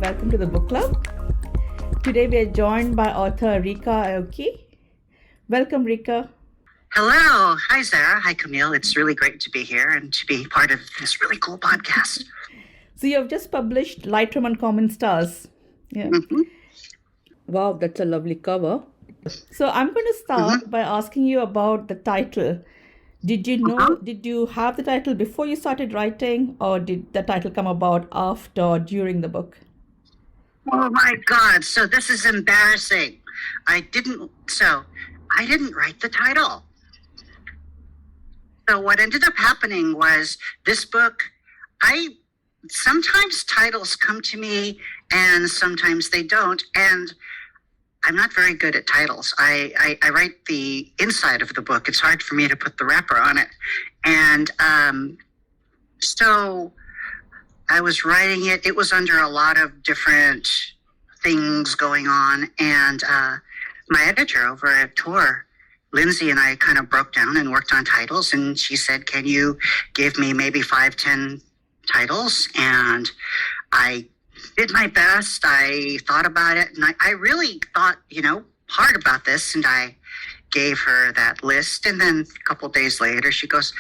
welcome to the book club. Today we are joined by author Ryka Aoki. Welcome, Ryka. Hello. Hi, Sarah. Hi, Camille. It's really great to be here and to be part of this really cool podcast. So you have just published Light from Uncommon Stars. Yeah. Mm-hmm. Wow, that's a lovely cover. So I'm going to start by asking you about the title. Did you have the title before you started writing, or did the title come about after or during the book? Oh my God. So this is embarrassing. I didn't write the title. So what ended up happening was this book, sometimes titles come to me and sometimes they don't. And I'm not very good at titles. I write the inside of the book. It's hard for me to put the wrapper on it. And so I was writing it. It was under a lot of different things going on. And my editor over at Tor, Lindsay, and I kind of broke down and worked on titles. And she said, can you give me maybe 5-10 titles? And I did my best. I thought about it, and I really thought, hard about this, and I gave her that list. And then a couple of days later, she goes,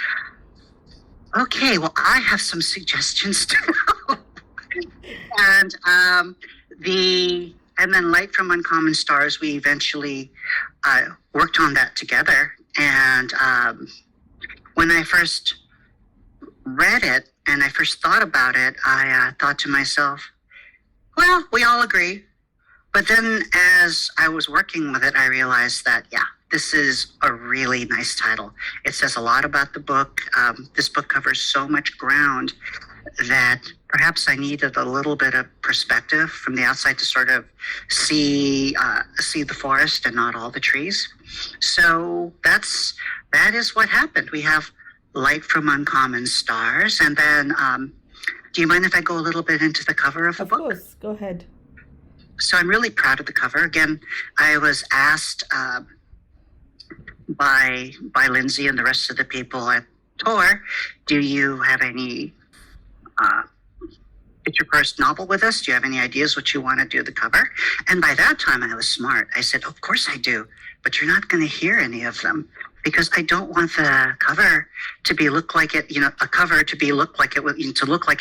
okay, well, I have some suggestions too. And then Light from Uncommon Stars, we eventually worked on that together. And when I first read it and I first thought about it, I thought to myself, well, we all agree. But then as I was working with it, I realized that, this is a really nice title. It says a lot about the book. This book covers so much ground that perhaps I needed a little bit of perspective from the outside to sort of see the forest and not all the trees. So that is what happened. We have Light from Uncommon Stars, and then do you mind if I go a little bit into the cover of the book? Of course, go ahead. So I'm really proud of the cover. Again, I was asked by Lindsay and the rest of the people at Tor, do you have any, it's your first novel with us? Do you have any ideas what you want to do the cover? And by that time I was smart. I said, of course I do, but you're not going to hear any of them, because I don't want the cover to look like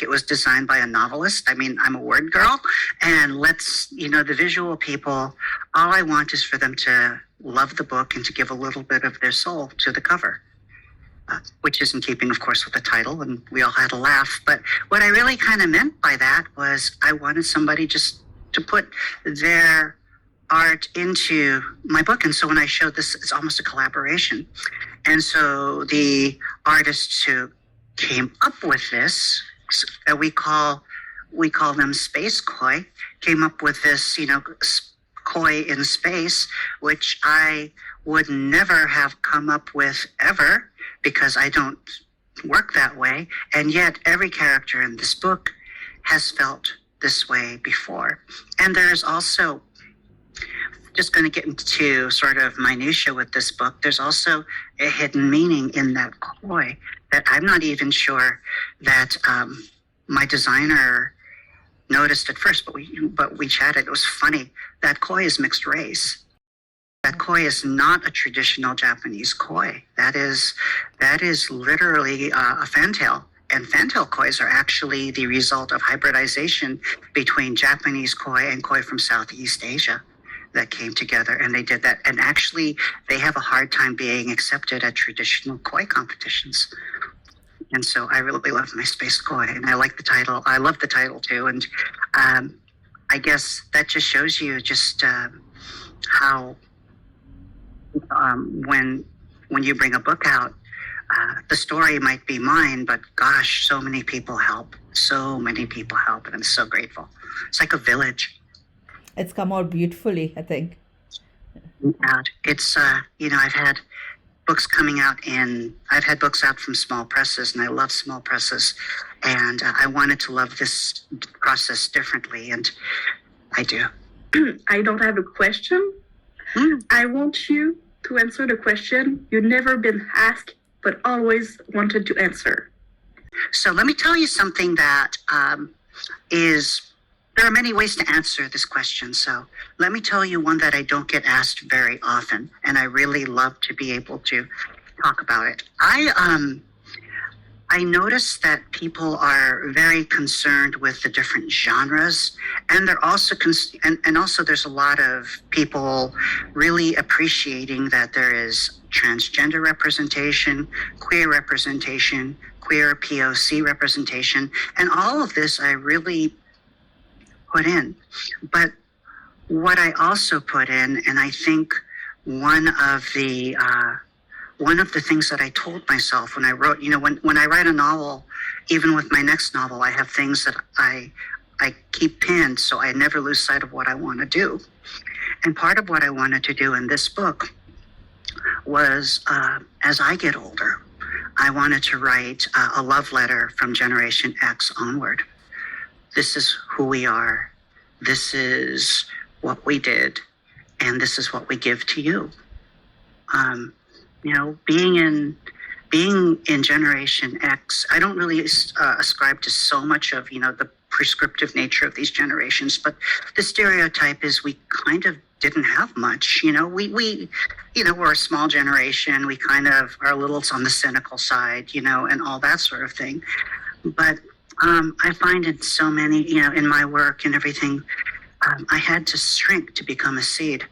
it was designed by a novelist. I mean, I'm a word girl, and the visual people, all I want is for them to love the book and to give a little bit of their soul to the cover, which is in keeping, of course, with the title, and we all had a laugh. But what I really kind of meant by that was I wanted somebody just to put their art into my book. And so when I showed this, it's almost a collaboration. And so the artists who came up with this, we call them space koi, came up with this, koi in space, which I would never have come up with ever, because I don't work that way. And yet every character in this book has felt this way before. And there's also, just going to get into sort of minutia with this book, there's also a hidden meaning in that koi that I'm not even sure that my designer noticed at first, but we chatted. It was funny. That koi is mixed race. That koi is not a traditional Japanese koi. That is literally a fantail. And fantail kois are actually the result of hybridization between Japanese koi and koi from Southeast Asia that came together, and they did that. And actually, they have a hard time being accepted at traditional koi competitions. And so I really love my space koi, and I like the title. I love the title too. And I guess that just shows you just how when you bring a book out, the story might be mine, but gosh, so many people help. So many people help, and I'm so grateful. It's like a village. It's come out beautifully, I think. It's, I've had books I've had books out from small presses, and I love small presses. And I wanted to love this process differently, and I do. I don't have a question. I want you to answer the question you've never been asked, but always wanted to answer. So let me tell you something that is There are many ways to answer this question. So let me tell you one that I don't get asked very often, and I really love to be able to talk about it. I notice that people are very concerned with the different genres, and they're also and also there's a lot of people really appreciating that there is transgender representation, queer POC representation, and all of this I really put in. But what I also put in, and I think one of the things that I told myself when I wrote, when I write a novel, even with my next novel, I have things that I keep pinned so I never lose sight of what I want to do. And part of what I wanted to do in this book was, as I get older, I wanted to write a love letter from Generation X onward. This is who we are. This is what we did. And this is what we give to you. Being in Generation X, I don't really ascribe to so much of, the prescriptive nature of these generations, but the stereotype is we kind of didn't have much. We're a small generation. We kind of are a little on the cynical side, and all that sort of thing. But I find in so many, in my work and everything, I had to shrink to become a seed.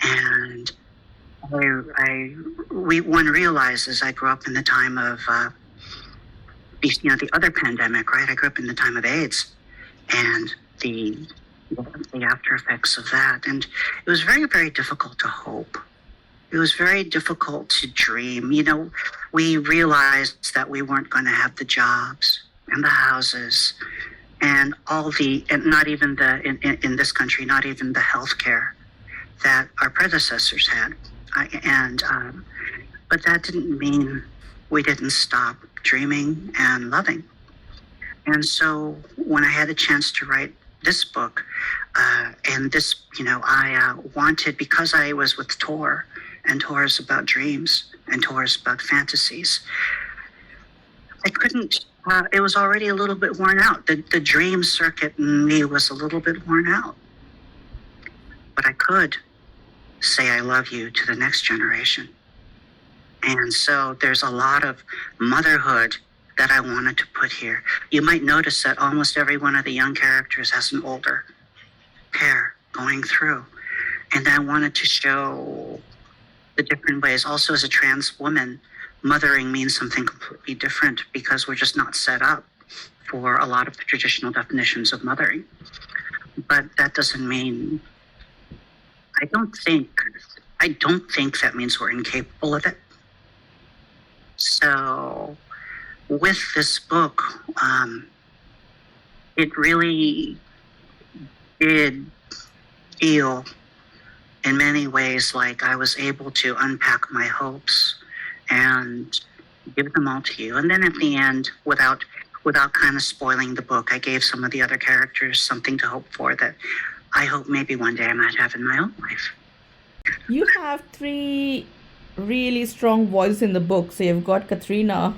And one realizes I grew up in the time of, the other pandemic, right? I grew up in the time of AIDS and the after effects of that. And it was very, very difficult to hope. It was very difficult to dream. We realized that we weren't going to have the jobs and the houses and not even in this country, not even the healthcare that our predecessors had. But that didn't mean we didn't stop dreaming and loving. And so when I had a chance to write this book, and this, I wanted, because I was with Tor, and Tor is about dreams, and Tor is about fantasies, I couldn't, it was already a little bit worn out. The dream circuit in me was a little bit worn out. But I could say I love you to the next generation. And so there's a lot of motherhood that I wanted to put here. You might notice that almost every one of the young characters has an older pair going through. And I wanted to show the different ways. Also, as a trans woman, mothering means something completely different because we're just not set up for a lot of the traditional definitions of mothering. But that doesn't mean, I don't think that means we're incapable of it. So with this book, it really did feel in many ways like I was able to unpack my hopes and give them all to you. And then at the end, without kind of spoiling the book, I gave some of the other characters something to hope for that I hope maybe one day I might have in my own life. You have 3 really strong voices in the book. So you've got Katrina,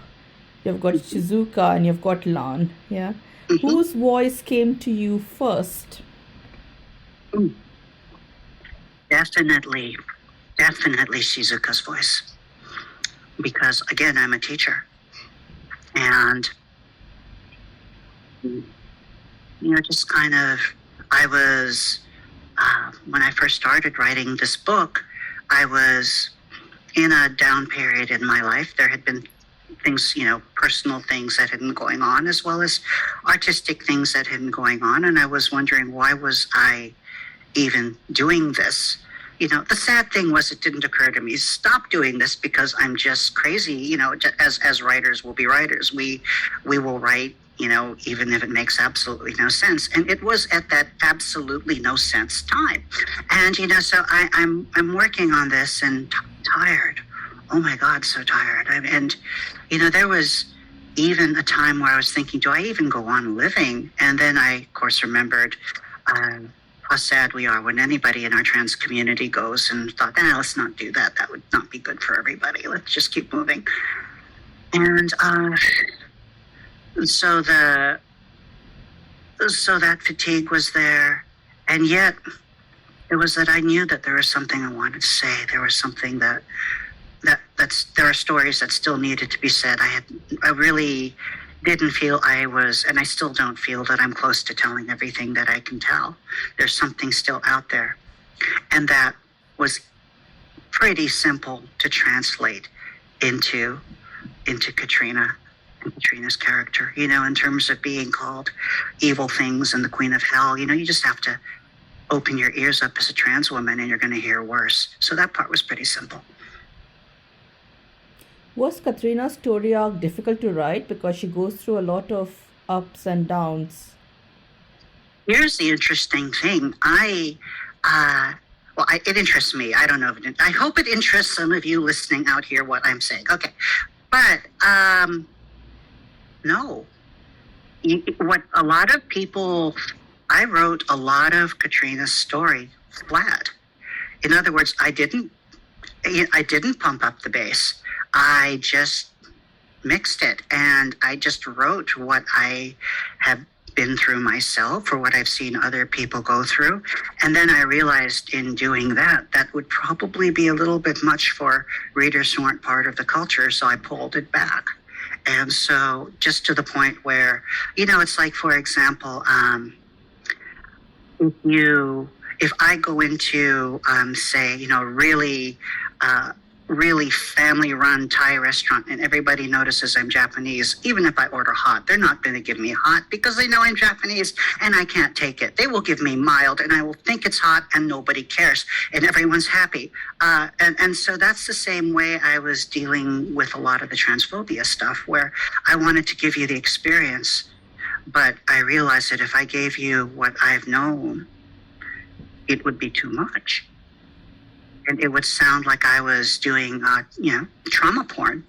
you've got Shizuka, and you've got Lan. Yeah. Mm-hmm. Whose voice came to you first? Definitely Shizuka's voice. Because again, I'm a teacher. And just kind of, I was, when I first started writing this book, I was in a down period in my life. There had been things, personal things that had been going on, as well as artistic things that had been going on. And I was wondering, why was I even doing this? The sad thing was it didn't occur to me, stop doing this because I'm just crazy. As writers, we'll be writers. We will write, even if it makes absolutely no sense. And it was at that absolutely no sense time. And, so I'm working on this and tired. Oh my God, so tired. And there was even a time where I was thinking, do I even go on living? And then I, of course, remembered how sad we are when anybody in our trans community goes, and thought, let's not do that. That would not be good for everybody. Let's just keep moving. And so So that fatigue was there. And yet, it was that I knew that there was something I wanted to say. There was something there are stories that still needed to be said. I really didn't feel I was, and I still don't feel that I'm close to telling everything that I can tell. There's something still out there. And that was pretty simple to translate into Katrina and Katrina's character, in terms of being called evil things and the Queen of Hell. You just have to open your ears up as a trans woman and you're going to hear worse. So that part was pretty simple. Was Katrina's story arc difficult to write because she goes through a lot of ups and downs? Here's the interesting thing. It interests me. I don't know. I hope it interests some of you listening out here what I'm saying. Okay. But, no. What a lot of people, I wrote a lot of Katrina's story flat. In other words, I didn't pump up the bass. I just mixed it and I just wrote what I have been through myself or what I've seen other people go through. And then I realized in doing that would probably be a little bit much for readers who aren't part of the culture. So I pulled it back. And so just to the point where, it's like, for example, if I go into, say, really family-run Thai restaurant and everybody notices I'm Japanese, even if I order hot, they're not going to give me hot because they know I'm Japanese and I can't take it. They will give me mild and I will think it's hot and nobody cares and everyone's happy. And so that's the same way I was dealing with a lot of the transphobia stuff, where I wanted to give you the experience, but I realized that if I gave you what I've known, it would be too much. And it would sound like I was doing, trauma porn,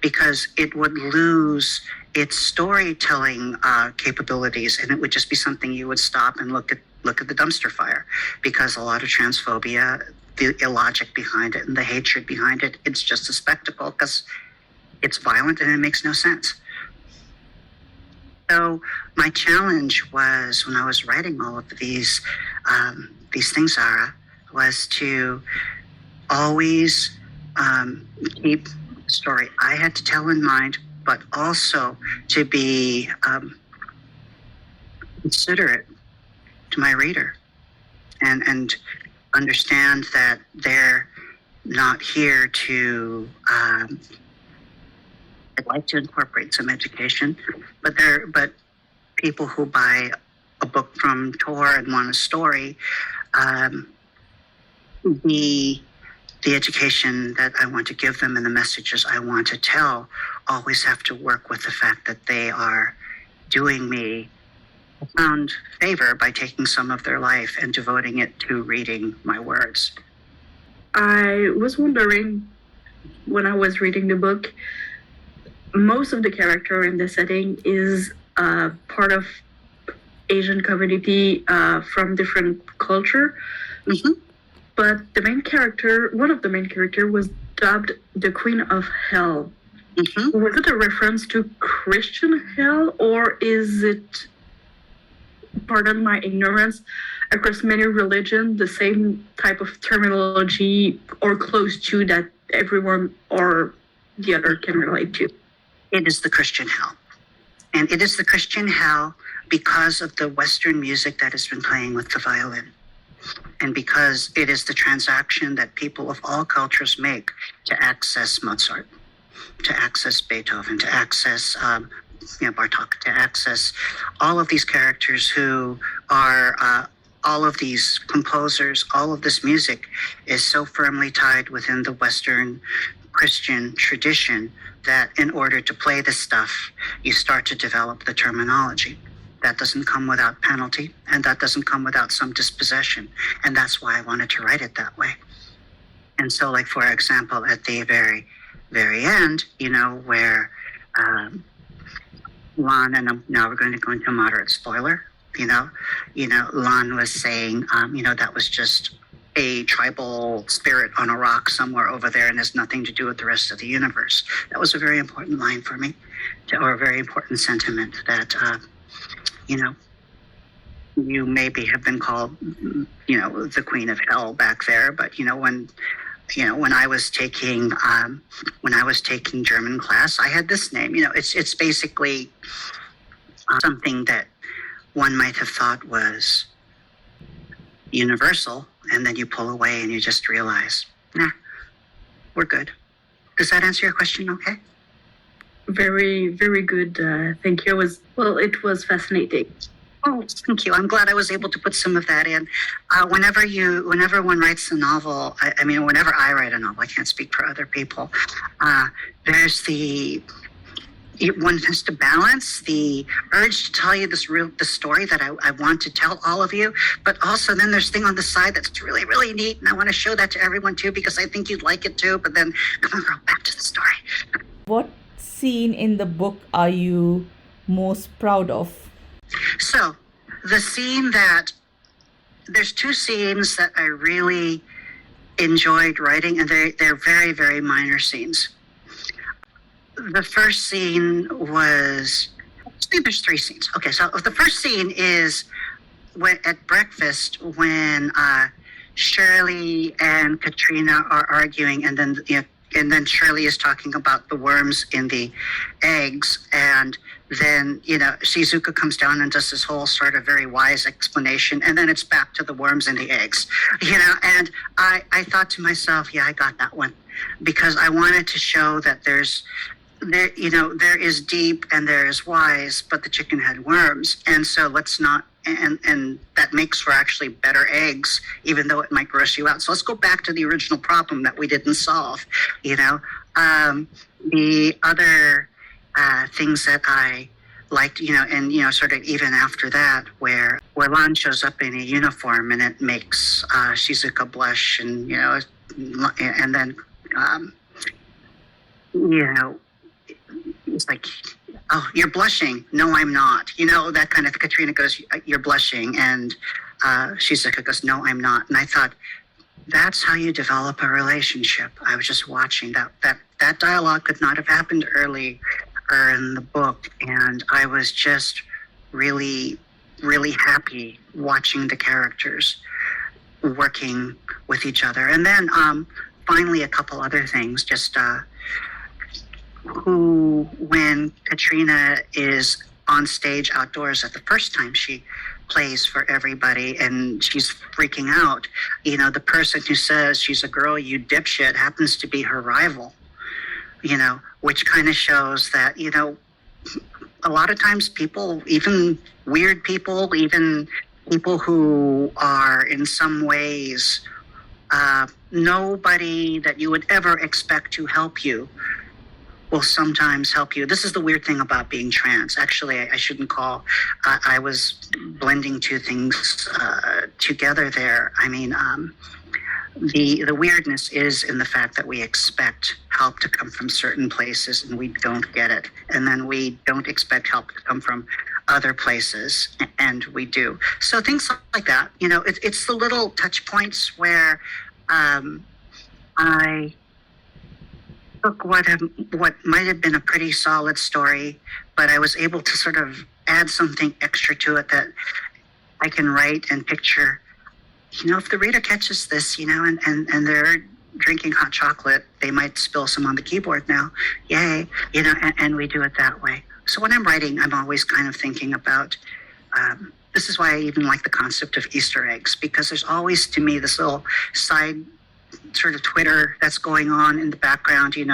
because it would lose its storytelling capabilities, and it would just be something you would stop and look at the dumpster fire. Because a lot of transphobia, the illogic behind it and the hatred behind it, it's just a spectacle because it's violent and it makes no sense. So my challenge was, when I was writing all of these things, Zara, was to always keep the story I had to tell in mind, but also to be considerate to my reader and understand that they're not here to I'd like to incorporate some education, but people who buy a book from Tor and want a story, the education that I want to give them and the messages I want to tell always have to work with the fact that they are doing me a profound favor by taking some of their life and devoting it to reading my words. I was wondering, when I was reading the book, most of the character in the setting is part of Asian community from different culture. Mm-hmm. But one of the main character was dubbed the Queen of Hell. Mm-hmm. Was it a reference to Christian hell, or is it, pardon my ignorance, across many religions, the same type of terminology or close to that everyone or the other can relate to? It is the Christian hell. And it is the Christian hell because of the Western music that has been playing with the violin. And because it is the transaction that people of all cultures make to access Mozart, to access Beethoven, to access Bartok, to access all of these characters who are all of these composers, all of this music is so firmly tied within the Western Christian tradition that in order to play this stuff, you start to develop the terminology. That doesn't come without penalty, and that doesn't come without some dispossession. And that's why I wanted to write it that way. And so, like, for example, at the very, very end, where Lon, and now we're going to go into a moderate spoiler, Lon was saying, that was just a tribal spirit on a rock somewhere over there and has nothing to do with the rest of the universe. That was a very important line for me, or a very important sentiment that, you maybe have been called, the Queen of Hell back there. But when I was taking German class, I had this name. It's basically something that one might have thought was universal, and then you pull away and you just realize, nah, we're good. Does that answer your question? Okay. Very, very good. Thank you. It was fascinating. Oh, thank you. I'm glad I was able to put some of that in. Whenever one writes a novel, whenever I write a novel, I can't speak for other people. There's one has to balance the urge to tell you the story that I want to tell all of you, but also then there's thing on the side that's really, really neat, and I want to show that to everyone too because I think you'd like it too. But then, come on, girl, back to the story. What scene in the book are you most proud of? So, there's two scenes that I really enjoyed writing, and they're very, very minor scenes. The first scene was, there's three scenes. Okay, so the first scene is at breakfast when Shirley and Katrina are arguing, and then Shirley is talking about the worms in the eggs, and then Shizuka comes down and does this whole sort of very wise explanation, and then it's back to the worms in the eggs, and I thought to myself, yeah, I got that one, because I wanted to show that there is deep and there is wise, but the chicken had worms, and so let's not, and that makes for actually better eggs, even though it might gross you out. So let's go back to the original problem that we didn't solve. The other things that I liked, sort of even after that, where Lan shows up in a uniform and it makes Shizuka blush, and and then it's like, oh, you're blushing. No, I'm not. That kind of, Katrina goes, you're blushing. And Shizuka goes, no, I'm not. And I thought, that's how you develop a relationship. I was just watching that dialogue could not have happened earlier in the book. And I was just really, really happy watching the characters working with each other. And then finally, a couple other things, just when Katrina is on stage outdoors at the first time she plays for everybody and she's freaking out, the person who says she's a girl, you dipshit, happens to be her rival, which kind of shows that, a lot of times people, even weird people, even people who are in some ways nobody that you would ever expect to help you, will sometimes help you. This is the weird thing about being trans. Actually, I shouldn't call, I was blending two things together there. I mean, the weirdness is in the fact that we expect help to come from certain places and we don't get it. And then we don't expect help to come from other places, and we do. So things like that, it's the little touch points where I took what might have been a pretty solid story, but I was able to sort of add something extra to it that I can write and picture. If the reader catches this, and they're drinking hot chocolate, they might spill some on the keyboard now. Yay, and we do it that way. So when I'm writing, I'm always kind of thinking about, this is why I even like the concept of Easter eggs, because there's always, to me, this little side sort of Twitter that's going on in the background, there's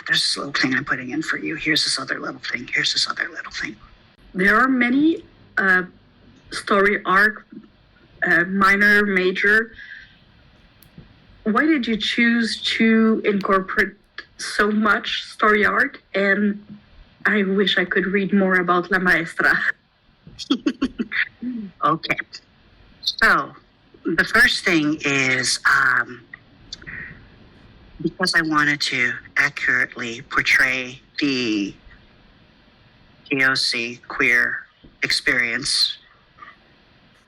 this little thing I'm putting in for you. Here's this other little thing. Here's this other little thing. There are many story arc, minor, major. Why did you choose to incorporate so much story arc? And I wish I could read more about La Maestra. Okay. So, the first thing is, because I wanted to accurately portray the POC queer experience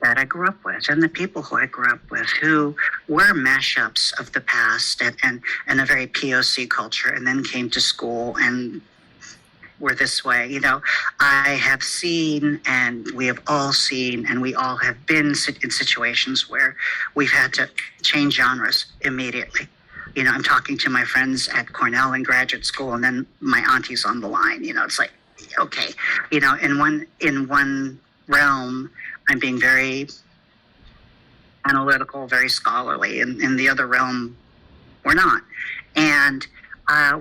that I grew up with, and the people who I grew up with, who were mashups of the past and a very POC culture, and then came to school and were this way. You know, I have seen, and we have all seen, and we all have been in situations where we've had to change genres immediately. You know, I'm talking to my friends at Cornell in graduate school, and then my auntie's on the line. You know, it's like, okay, you know, in one realm, I'm being very analytical, very scholarly, and in the other realm, we're not. And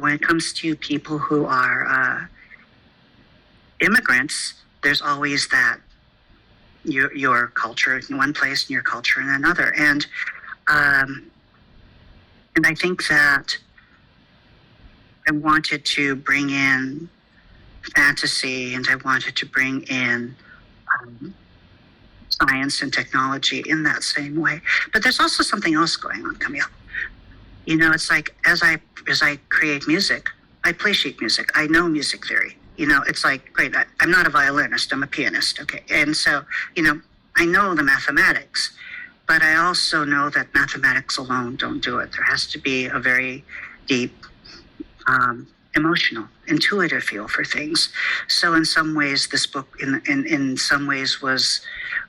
when it comes to people who are immigrants, there's always that your culture in one place and your culture in another. And I think that I wanted to bring in fantasy, and I wanted to bring in science and technology in that same way. But there's also something else going on, Camille. You know, it's like as I create music, I play sheet music. I know music theory. You know, it's like, great, I'm not a violinist, I'm a pianist, okay? And so, you know, I know the mathematics, but I also know that mathematics alone don't do it. There has to be a very deep, emotional, intuitive feel for things. So in some ways, this book, in some ways, was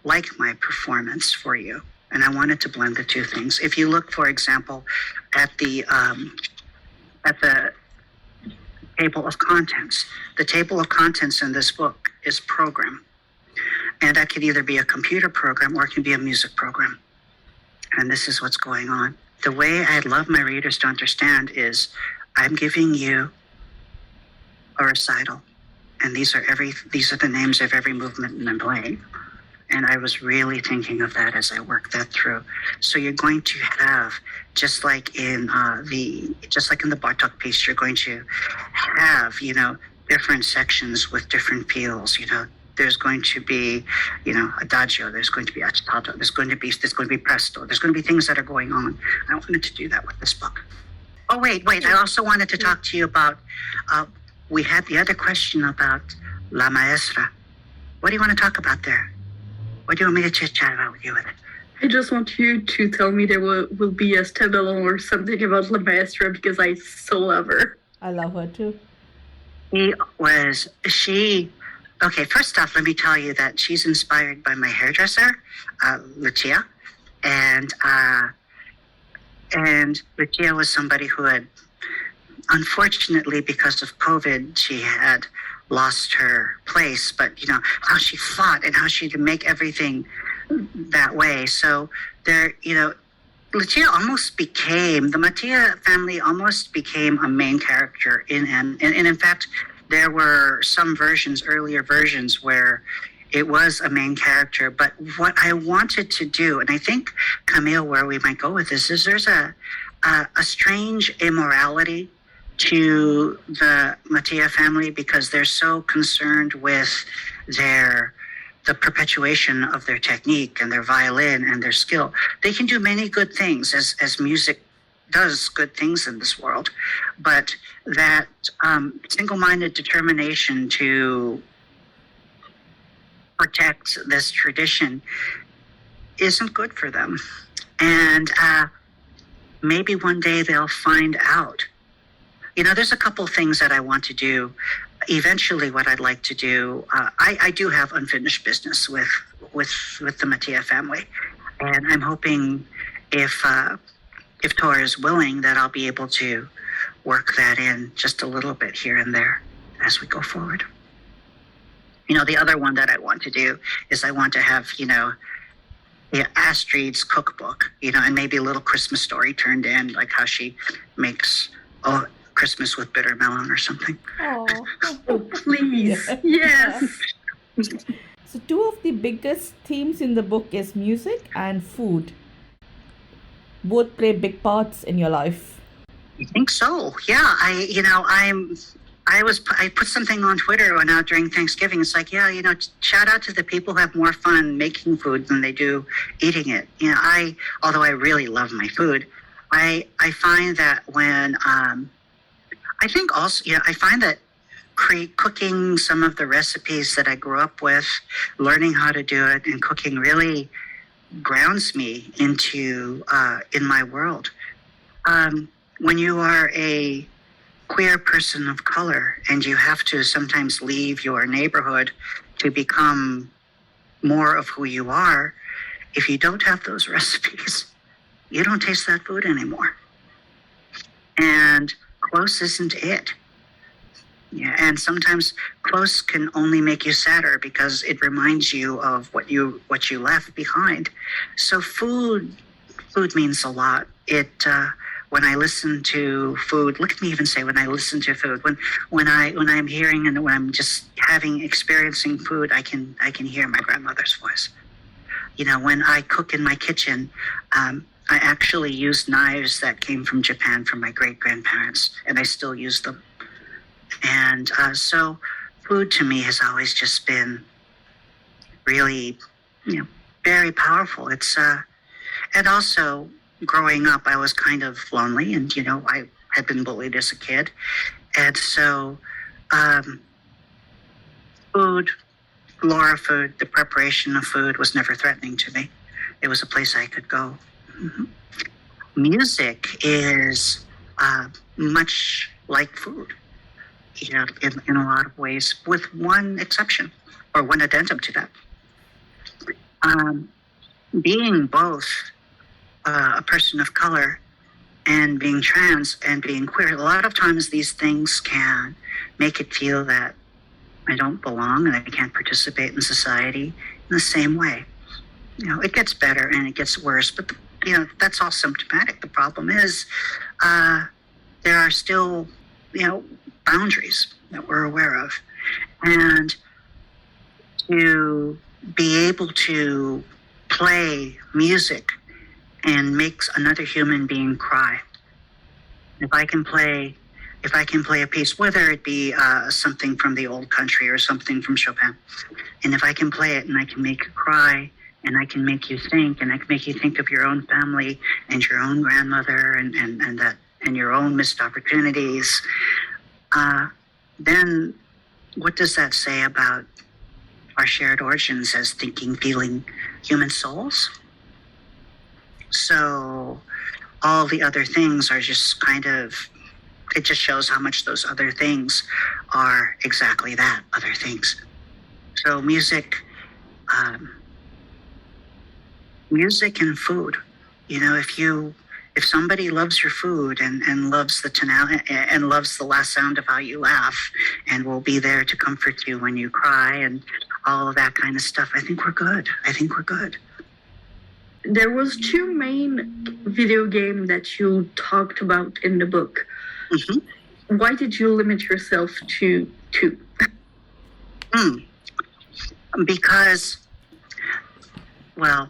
like my performance for you. And I wanted to blend the two things. If you look, for example, at the table of contents, the table of contents in this book is program. And that could either be a computer program or it can be a music program. And this is what's going on. The way I'd love my readers to understand is I'm giving you a recital. And these are the names of every movement I'm playing. And I was really thinking of that as I worked that through. So you're going to have, just like in the Bartok piece, you're going to have, you know, different sections with different feels. You know, there's going to be, you know, adagio. There's going to be acetato. There's going to be presto. There's going to be things that are going on. I wanted to do that with this book. Oh wait. I also wanted to talk to you about. We had the other question about La Maestra. What do you want to talk about there? What do you want me to chit-chat about with you with it? I just want you to tell me there will be a standalone or something about La Maestra because I so love her. I love her too. Okay, first off, let me tell you that she's inspired by my hairdresser, Lucia. And Lucia was somebody who had, unfortunately, because of COVID, she had lost her place, but you know how she fought and how she could make everything that way. So there, you know, Lucia the Mattia family almost became a main character and in fact, there were some earlier versions where it was a main character. But what I wanted to do, and I think, Camille, where we might go with this is there's a strange immorality to the Mattia family because they're so concerned with the perpetuation of their technique and their violin and their skill. They can do many good things as music does good things in this world, but that single-minded determination to protect this tradition isn't good for them. And maybe one day they'll find out. You know, there's a couple things that I want to do. Eventually, what I'd like to do, I do have unfinished business with the Mattia family, and I'm hoping if Tor is willing, that I'll be able to work that in just a little bit here and there as we go forward. You know, the other one that I want to do is I want to have, you know, Astrid's cookbook, you know, and maybe a little Christmas story turned in, like how she makes Christmas with bitter melon or something. Oh, please. Yes. So two of the biggest themes in the book is music and food. Both play big parts in your life. I think so. Yeah. I put something on Twitter now during Thanksgiving. It's like, yeah, you know, shout out to the people who have more fun making food than they do eating it. You know, although I really love my food, I find that when, I think also, you know, I find that cooking some of the recipes that I grew up with, learning how to do it and cooking really grounds me into, in my world. When you are queer person of color, and you have to sometimes leave your neighborhood to become more of who you are, if you don't have those recipes, you don't taste that food anymore. And close isn't it. Yeah, and sometimes close can only make you sadder because it reminds you of what you left behind. So food means a lot. When I listen to food, look at me even say when I listen to food, when I'm hearing and when I'm just experiencing food, I can hear my grandmother's voice. When I cook in my kitchen, I actually use knives that came from Japan from my great-grandparents, and I still use them. And so food to me has always just been really, very powerful. It's, and also growing up, I was kind of lonely and, I had been bullied as a kid. And so food, the preparation of food was never threatening to me. It was a place I could go. Mm-hmm. Music is much like food, in a lot of ways, with one exception or one addendum to that. Being both a person of color and being trans and being queer, a lot of times these things can make it feel that I don't belong and I can't participate in society in the same way. It gets better and it gets worse, but that's all symptomatic. The problem is there are still, boundaries that we're aware of. And to be able to play music and make another human being cry. If I can play a piece, whether it be something from the old country or something from Chopin, and if I can play it and I can make you cry, and I can make you think, and I can make you think of your own family and your own grandmother and your own missed opportunities, then what does that say about our shared origins as thinking, feeling human souls? So all the other things are just it just shows how much those other things are exactly that, other things. So music and food, if somebody loves your food and loves the tonality and loves the last sound of how you laugh and will be there to comfort you when you cry and all of that kind of stuff, I think we're good. There was two main video games that you talked about in the book. Mm-hmm. Why did you limit yourself to two? Because, well,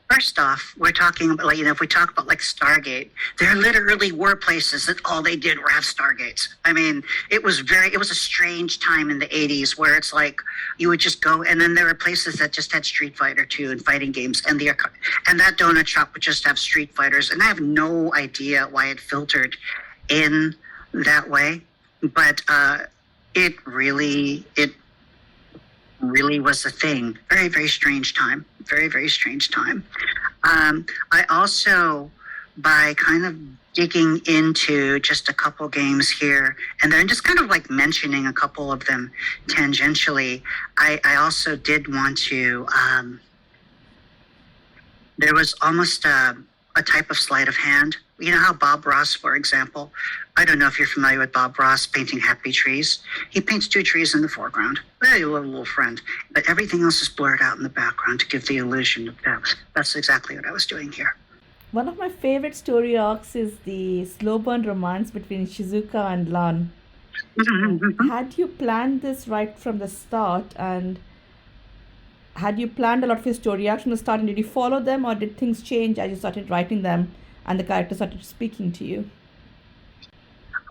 first off, we're talking about, if we talk about Stargate, there literally were places that all they did were have Stargates. I mean, it was a strange time in the 80s where it's like you would just go, and then there were places that just had Street Fighter 2 and fighting games, and that donut shop would just have Street Fighters, and I have no idea why it filtered in that way, but it really was a thing. Very, very strange time. Very, very strange time. I also, by kind of digging into just a couple games here and then just kind of mentioning a couple of them tangentially, I also did want to, there was almost a type of sleight of hand. You know how Bob Ross, for example, I don't know if you're familiar with Bob Ross painting happy trees. He paints two trees in the foreground, very little friend, but everything else is blurred out in the background to give the illusion of depth. That's exactly what I was doing here. One of my favorite story arcs is the slow burn romance between Shizuka and Lan. Mm-hmm. Had you planned this right from the start, and had you planned a lot of your story arcs from the start, and did you follow them, or did things change as you started writing them and the character started speaking to you?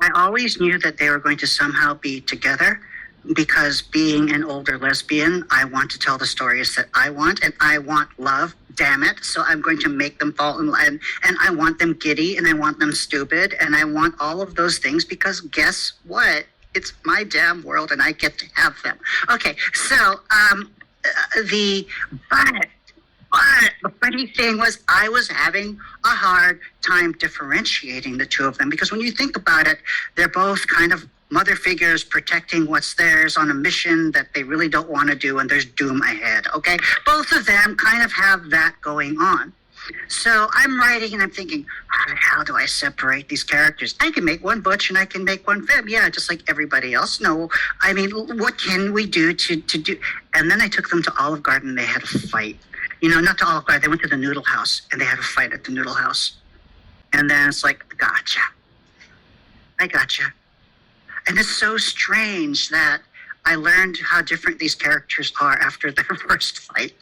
I always knew that they were going to somehow be together because being an older lesbian, I want to tell the stories that I want, and I want love, damn it. So I'm going to make them fall in love, and I want them giddy, and I want them stupid, and I want all of those things because guess what? It's my damn world and I get to have them. Okay, so but But the funny thing was, I was having a hard time differentiating the two of them, because when you think about it, they're both kind of mother figures protecting what's theirs on a mission that they really don't want to do, and there's doom ahead, okay? Both of them kind of have that going on. So I'm writing and I'm thinking, how do I separate these characters? I can make one butch and I can make one femme. Yeah, just like everybody else. No, I mean, what can we do to do? And then I took them to Olive Garden and they had a fight. You know, not to Olive Garden, they went to the Noodle House and they had a fight at the Noodle House. And then it's like, gotcha. I gotcha. And it's so strange that I learned how different these characters are after their first fight.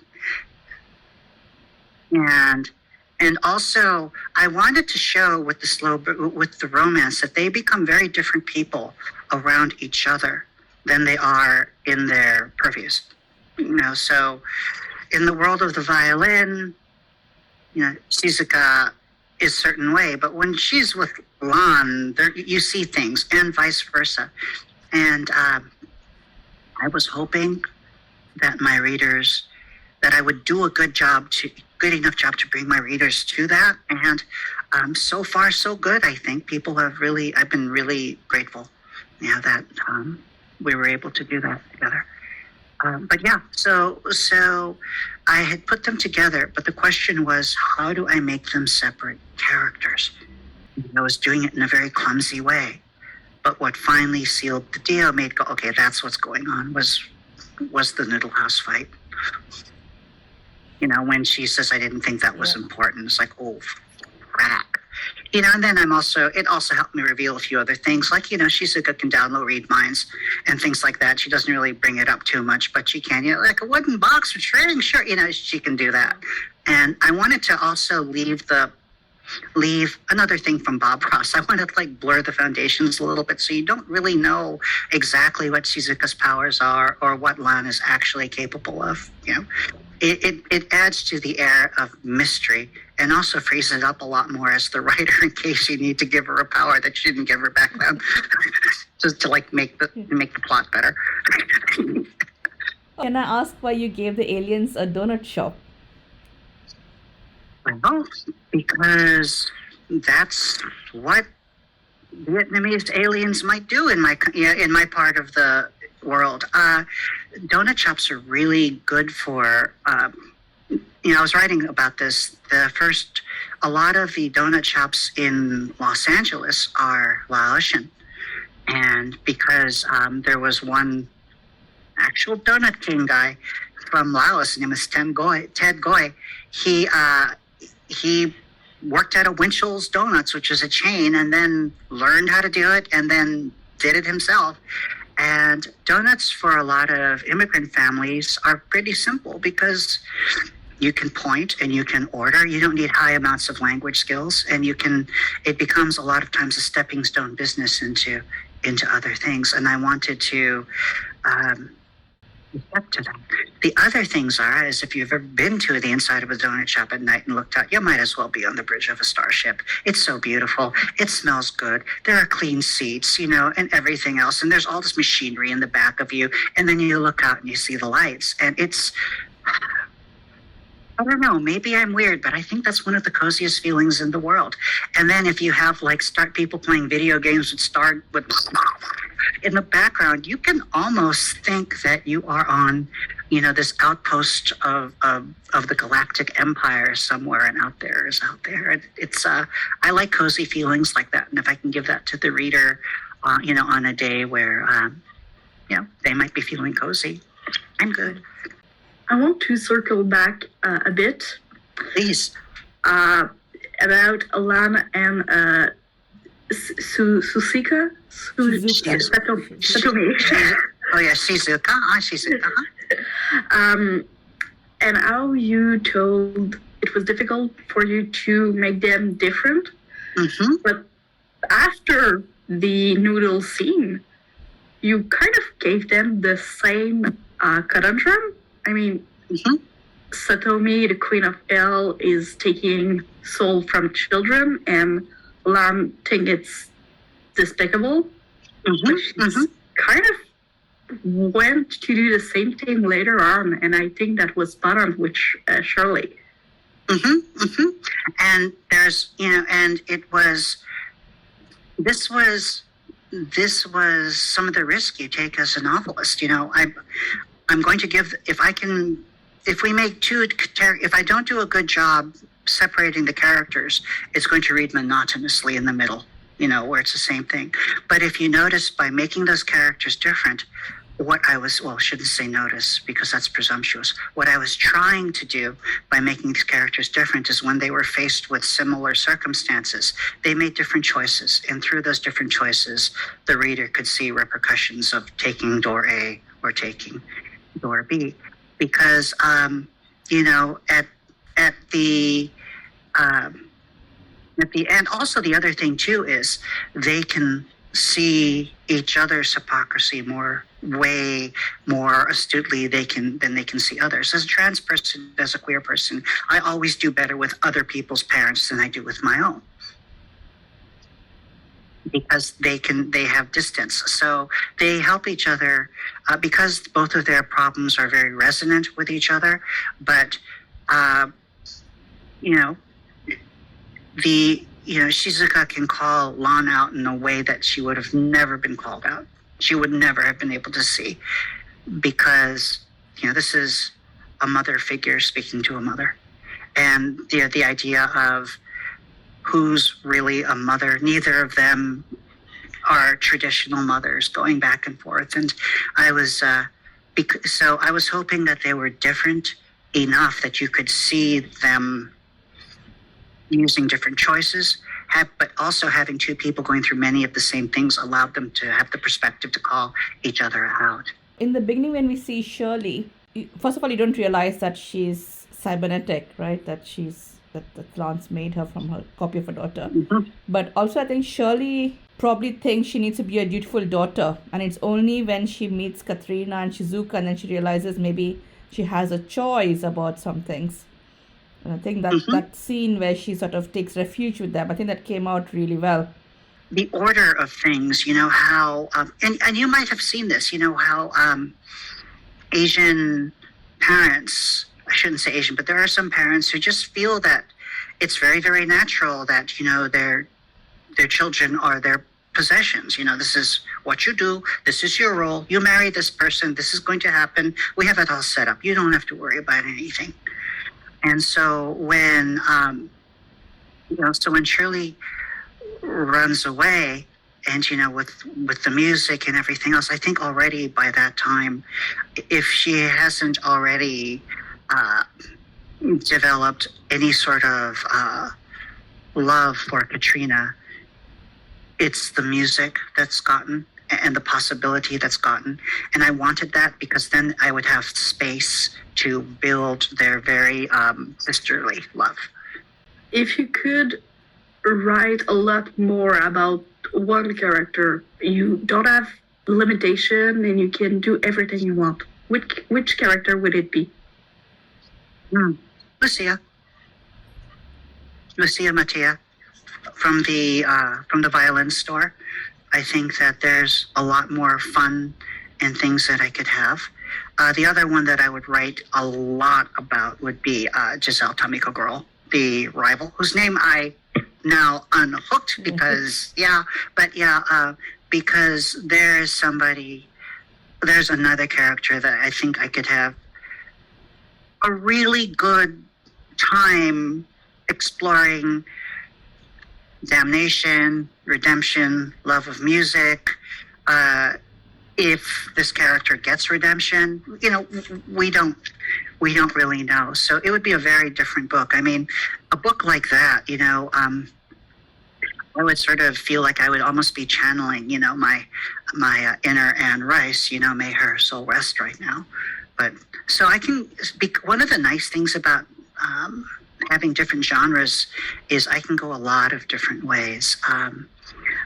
And also, I wanted to show with the romance that they become very different people around each other than they are in their purviews. You know, so in the world of the violin, you know, Shizuka is a certain way, but when she's with Lan, you see things, and vice versa. And I was hoping that my readers, that I would do a good enough job to bring my readers to that. And so far, so good. I think people have I've been really grateful, that we were able to do that together. But yeah, so I had put them together, but the question was, how do I make them separate characters? I was doing it in a very clumsy way. But what finally sealed the deal, made go, okay, that's what's going on, was the Noodle House fight. You know, when she says, I didn't think that was important, it's like, oh, crap. You know, and then it also helped me reveal a few other things, like, you know, Shizuka can download read minds and things like that. She doesn't really bring it up too much, but she can, you know, like a wooden box for trading, sure, you know, she can do that. And I wanted to also leave another thing from Bob Ross. I wanted to like blur the foundations a little bit so you don't really know exactly what Shizuka's powers are or what Lan is actually capable of, you know. It adds to the air of mystery and also frees it up a lot more as the writer in case you need to give her a power that you didn't give her back then, just to like make the plot better. Can I ask why you gave the aliens a donut shop? Well, because that's what Vietnamese aliens might do in my part of the world. Donut shops are really good for, I was writing about this. A lot of the donut shops in Los Angeles are Laotian. And because there was one actual Donut King guy from Laos, his name is Ted Goy, he worked at a Winchell's Donuts, which is a chain, and then learned how to do it and then did it himself. And donuts for a lot of immigrant families are pretty simple because you can point and you can order. You don't need high amounts of language skills, and it becomes a lot of times a stepping stone business into other things. And I wanted to step to them. The other things is if you've ever been to the inside of a donut shop at night and looked out, you might as well be on the bridge of a starship. It's so beautiful. It smells good. There are clean seats, you know, and everything else. And there's all this machinery in the back of you. And then you look out and you see the lights. And it's, I don't know, maybe I'm weird, but I think that's one of the coziest feelings in the world. And then if you have people playing video games with in the background, you can almost think that you are on, you know, this outpost of the galactic empire somewhere, and out there. It's I like cozy feelings like that, and if I can give that to the reader, on a day where, they might be feeling cozy, I'm good. I want to circle back a bit. Please. About Lan and Shizuka. Oh yeah, Shizuka. And how you told it was difficult for you to make them different. Mm-hmm. But after the noodle scene, you kind of gave them the same conundrum. I mean, mm-hmm. Satomi, the Queen of Hell, is taking soul from children, and Lan thinks it's despicable. Mm-hmm. But she's kind of went to do the same thing later on, and I think that was spot on with Shirley. And there's, and this was, this was some of the risk you take as a novelist. I'm going to give, if I can, if we make if I don't do a good job separating the characters, it's going to read monotonously in the middle, where it's the same thing. But if you notice, by making those characters different, I shouldn't say notice because that's presumptuous. What I was trying to do by making these characters different is when they were faced with similar circumstances, they made different choices. And through those different choices, the reader could see repercussions of taking door A or taking door B. Because, at the end, also the other thing too is they can see each other's hypocrisy way more astutely than they can see others. As a trans person, as a queer person, I always do better with other people's parents than I do with my own, because they have distance. So they help each other because both of their problems are very resonant with each other. But Shizuka can call Lan out in a way that she would have never been called out. She would never have been able to see, because this is a mother figure speaking to a mother, and the idea of who's really a mother. Neither of them are traditional mothers, going back and forth. And I was hoping that they were different enough that you could see them using different choices, but also having two people going through many of the same things allowed them to have the perspective to call each other out. In the beginning, when we see Shirley, first of all, you don't realize that she's cybernetic, right? That Lance made her from her copy of her daughter. Mm-hmm. But also, I think Shirley probably thinks she needs to be a dutiful daughter. And it's only when she meets Katrina and Shizuka and then she realizes maybe she has a choice about some things. And I think that scene where she sort of takes refuge with them, I think that came out really well. The order of things, how, and you might have seen this, how Asian parents, I shouldn't say Asian, but there are some parents who just feel that it's very, very natural that, their children are their possessions. This is what you do. This is your role. You marry this person. This is going to happen. We have it all set up. You don't have to worry about anything. And so when Shirley runs away, and with the music and everything else, I think already by that time, if she hasn't already developed any sort of love for Katrina, it's the music that's gotten and the possibility that's gotten. And I wanted that because then I would have space to build their very sisterly love. If you could write a lot more about one character, you don't have limitation and you can do everything you want, which character would it be? Lucia Mattia from the violin store. I think that there's a lot more fun and things that I could have. The other one that I would write a lot about would be Giselle Tamiko Girl, the rival, whose name I now unhooked because, because there's another character that I think I could have a really good time exploring damnation, redemption, love of music. If this character gets redemption, we don't really know. So it would be a very different book. I mean, a book like that, I would sort of feel like I would almost be channeling, my inner Anne Rice. May her soul rest right now. But so I can speak. One of the nice things about having different genres is I can go a lot of different ways.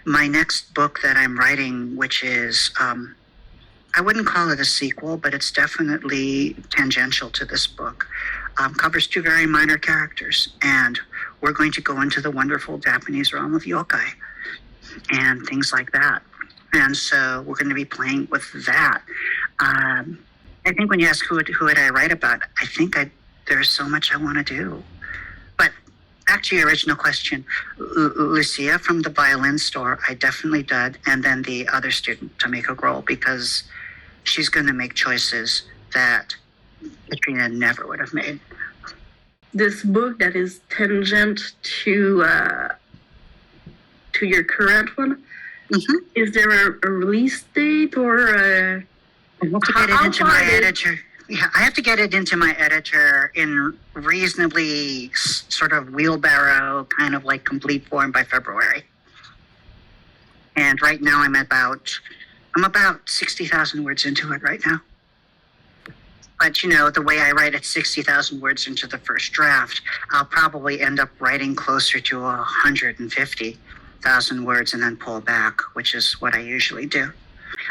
My next book that I'm writing, which is, I wouldn't call it a sequel, but it's definitely tangential to this book, covers two very minor characters. And we're going to go into the wonderful Japanese realm of yokai and things like that. And so we're going to be playing with that. I think when you ask who would I write about, I think there's so much I want to do. back to your original question, Lucia from the violin store, I definitely did, and then the other student, Tamiko Grohl, because she's going to make choices that Katrina never would have made. This book that is tangent to your current one, is there a release date or I have to get it into my editor. Yeah, I have to get it into my editor in reasonably sort of wheelbarrow, kind of like complete form by February. And right now I'm about 60,000 words into it right now. But, you know, the way I write at 60,000 words into the first draft, I'll probably end up writing closer to 150,000 words and then pull back, which is what I usually do.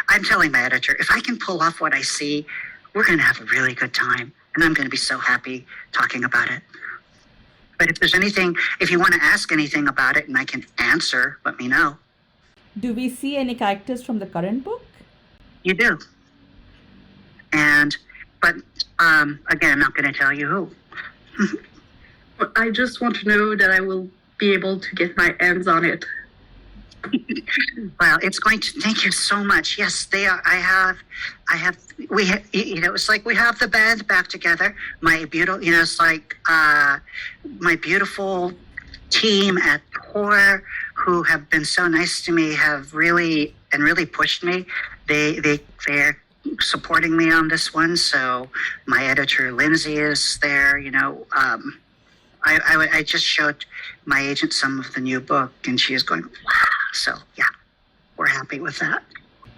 I'm telling my editor, if I can pull off what I see, we're going to have a really good time. And I'm going to be so happy talking about it. But if there's anything, if you want to ask anything about it and I can answer, let me know. Do we see any characters from the current book? You do. But again, I'm not going to tell you who. I just want to know that I will be able to get my hands on it. Well, it's going to, thank you so much. Yes, they are. It's like we have the band back together. My beautiful, it's like my beautiful team at Tor, who have been so nice to me, have really pushed me. They're supporting me on this one. So my editor Lindsay is there. I just showed my agent some of the new book, and she is going, wow. So yeah, we're happy with that.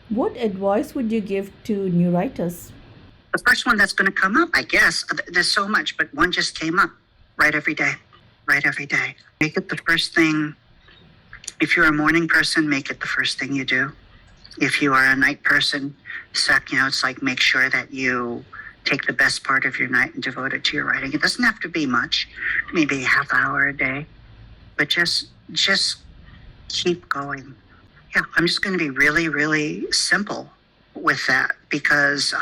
What advice would you give to new writers? The first one that's going to come up, I guess. There's so much, but one just came up. Write every day. Write every day. Make it the first thing. If you're a morning person, make it the first thing you do. If you are a night person, it's like make sure that you take the best part of your night and devote it to your writing. It doesn't have to be much, maybe a half hour a day, but just keep going. Yeah, I'm just going to be really, really simple with that, because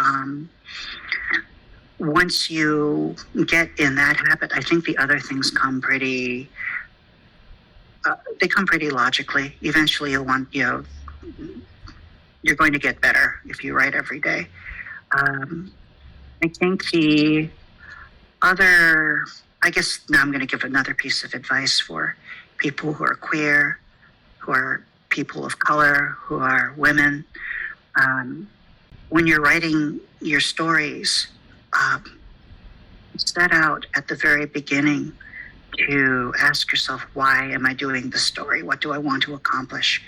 once you get in that habit, I think the other things come pretty logically. Eventually you're going to get better if you write every day. I think the other, I guess now I'm going to give another piece of advice for people who are queer, who are people of color, who are women. When you're writing your stories, set out at the very beginning to ask yourself, why am I doing this story? What do I want to accomplish?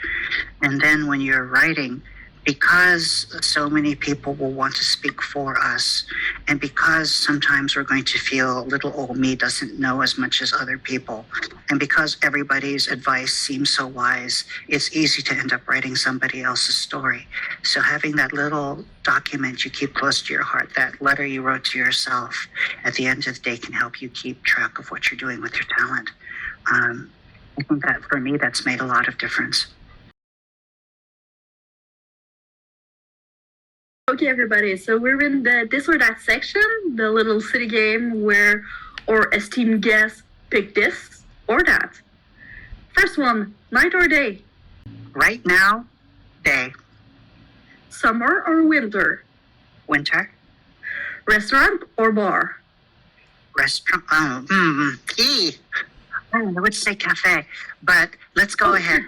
And then when you're writing, because so many people will want to speak for us, and because sometimes we're going to feel little old me doesn't know as much as other people, and because everybody's advice seems so wise, it's easy to end up writing somebody else's story. So having that little document you keep close to your heart, that letter you wrote to yourself, at the end of the day can help you keep track of what you're doing with your talent. I think that for me, that's made a lot of difference. Okay, everybody, so we're in the this or that section, the little city game where our esteemed guests pick this or that. First one, night or day? Right now, day. Summer or winter? Winter. Restaurant or bar? Restaurant. I would say cafe, but let's go ahead.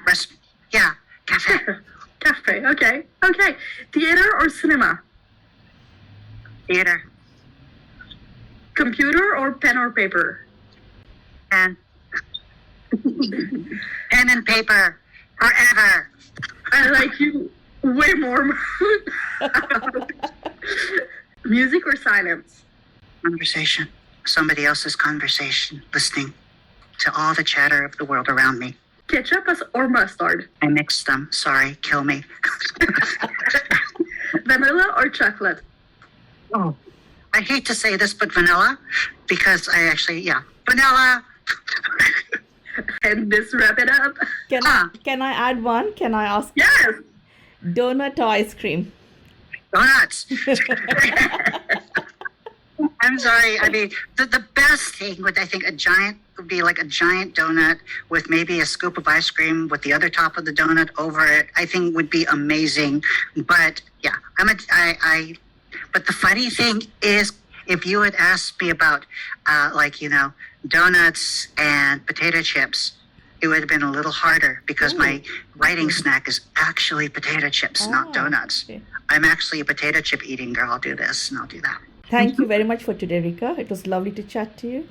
Cafe. Cafe, okay. Theater or cinema? Theater. Computer or pen or paper? Pen. Pen and paper. Forever. I like you way more. Music or silence? Conversation. Somebody else's conversation. Listening to all the chatter of the world around me. Ketchup or mustard? I mixed them. Sorry, kill me. Vanilla or chocolate? Oh, I hate to say this, but vanilla, because vanilla. And this wrap it up. Can I add one? Can I ask? Yes. Donut or ice cream? Donuts. I'm sorry. I mean, the best thing with, I think, a giant be like a giant donut with maybe a scoop of ice cream with the other top of the donut over it. I think would be amazing. But yeah, but the funny thing is, if you had asked me about donuts and potato chips, it would have been a little harder because my writing snack is actually potato chips, not donuts. Okay. I'm actually a potato chip eating girl. I'll do this and I'll do that. Thank you very much for today, Ryka. It was lovely to chat to you.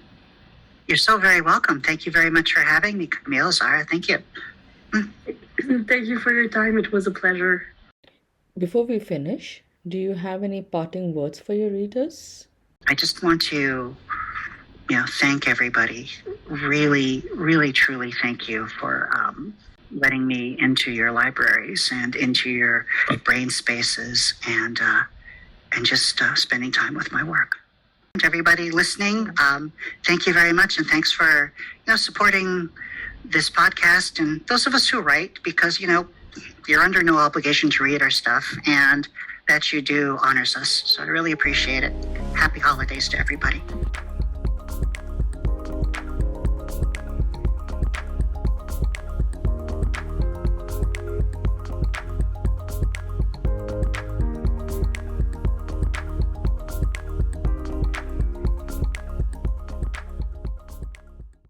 You're so very welcome. Thank you very much for having me, Camille, Zara. Thank you. Thank you for your time. It was a pleasure. Before we finish, do you have any parting words for your readers? I just want to, thank everybody. Really, really, truly thank you for letting me into your libraries and into your brain spaces and just spending time with my work. To everybody listening, thank you very much, and thanks for supporting this podcast and those of us who write, because you're under no obligation to read our stuff, and that you do honors us. So I really appreciate it. Happy holidays to everybody.